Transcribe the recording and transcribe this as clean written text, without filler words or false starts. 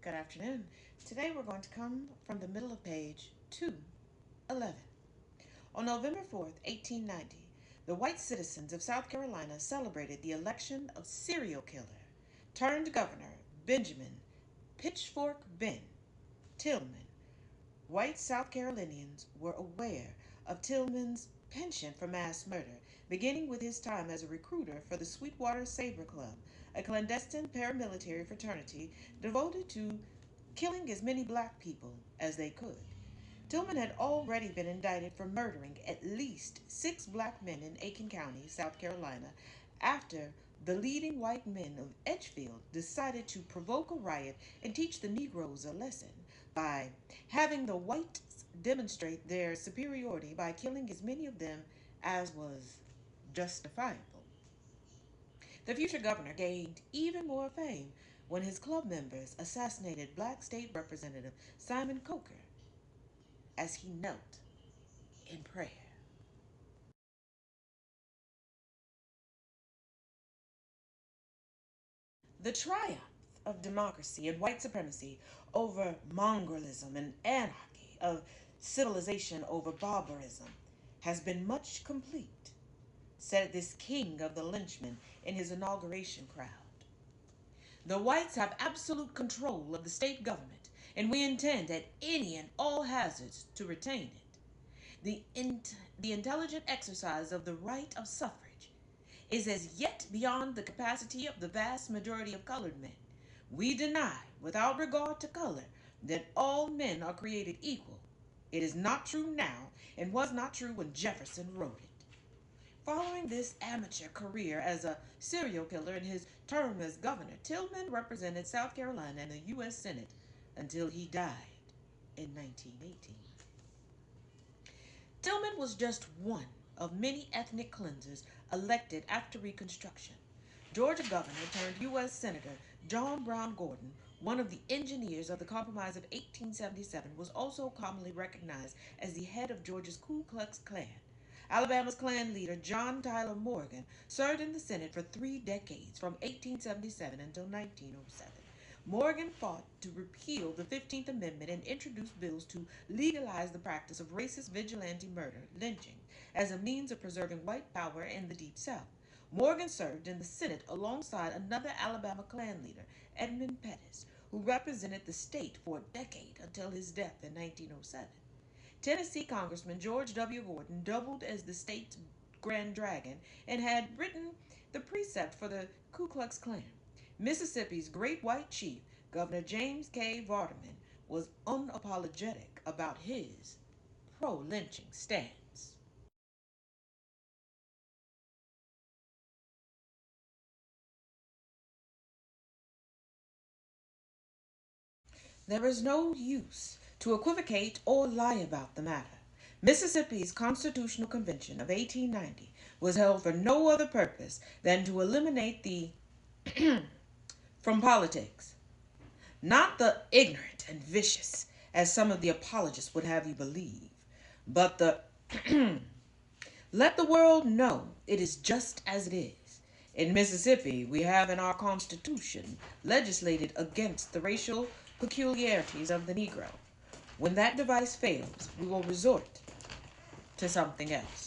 Good afternoon. Today we're going to come from the middle of page 211. On November 4th, 1890, the white citizens of South Carolina celebrated the election of serial killer turned governor Benjamin Pitchfork Ben Tillman. White South Carolinians were aware of Tillman's penchant for mass murder, beginning with his time as a recruiter for the Sweetwater Sabre Club, a clandestine paramilitary fraternity devoted to killing as many black people as they could. Tillman had already been indicted for murdering at least 6 black men in Aiken County, South Carolina, after the leading white men of Edgefield decided to provoke a riot and teach the Negroes a lesson by having the whites demonstrate their superiority by killing as many of them as was justifiable. The future governor gained even more fame when his club members assassinated black state representative Simon Coker as he knelt in prayer. The triumph of democracy and white supremacy over mongralism and anarchy, of civilization over barbarism, has been much complete, said this king of the lynchmen in his inauguration crowd. The whites have absolute control of the state government, and we intend at any and all hazards to retain it. The intelligent exercise of the right of suffrage is as yet beyond the capacity of the vast majority of colored men. We deny, without regard to color, that all men are created equal. It is not true now, and was not true when Jefferson wrote it. Following this amateur career as a serial killer in his term as governor, Tillman represented South Carolina in the U.S. Senate until he died in 1918. Tillman was just one of many ethnic cleansers elected after Reconstruction. Georgia Governor turned U.S. Senator John Brown Gordon, one of the engineers of the Compromise of 1877, was also commonly recognized as the head of Georgia's Ku Klux Klan. Alabama's Klan leader John Tyler Morgan served in the Senate for 3 decades, from 1877 until 1907. Morgan fought to repeal the 15th Amendment and introduced bills to legalize the practice of racist vigilante murder, lynching, as a means of preserving white power in the Deep South. Morgan served in the Senate alongside another Alabama Klan leader, Edmund Pettus, who represented the state for a decade until his death in 1907. Tennessee Congressman George W. Gordon doubled as the state's Grand Dragon and had written the precept for the Ku Klux Klan. Mississippi's great white chief, Governor James K. Vardaman, was unapologetic about his pro lynching stance. There is no use to equivocate or lie about the matter. Mississippi's Constitutional Convention of 1890 was held for no other purpose than to eliminate the from politics, not the ignorant and vicious, as some of the apologists would have you believe, but the let the world know it is just as it is. In Mississippi, we have in our Constitution legislated against the racial peculiarities of the Negro. When that device fails, we will resort to something else.